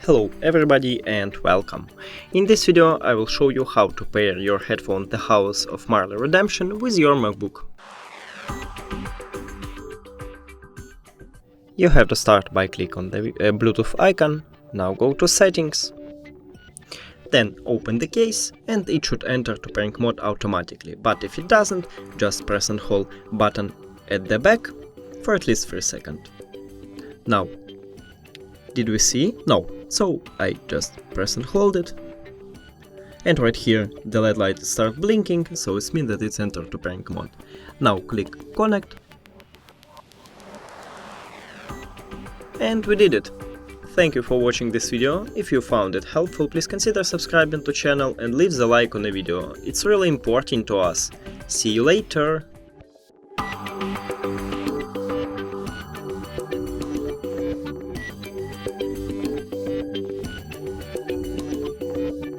Hello everybody and welcome. In this video I will show you how to pair your headphone The House of Marley Redemption with your MacBook. You have to start by click on the Bluetooth icon, now go to settings. Then open the case and it should enter to pairing mode automatically, but if it doesn't, just press and hold button at the back for at least 3 seconds. Now, did we see? No. So I just press and hold it. And right here the LED light starts blinking, so it means that it's entered to pairing mode. Now click connect. And we did it. Thank you for watching this video. If you found it helpful, please consider subscribing to the channel and leave the like on the video. It's really important to us. See you later!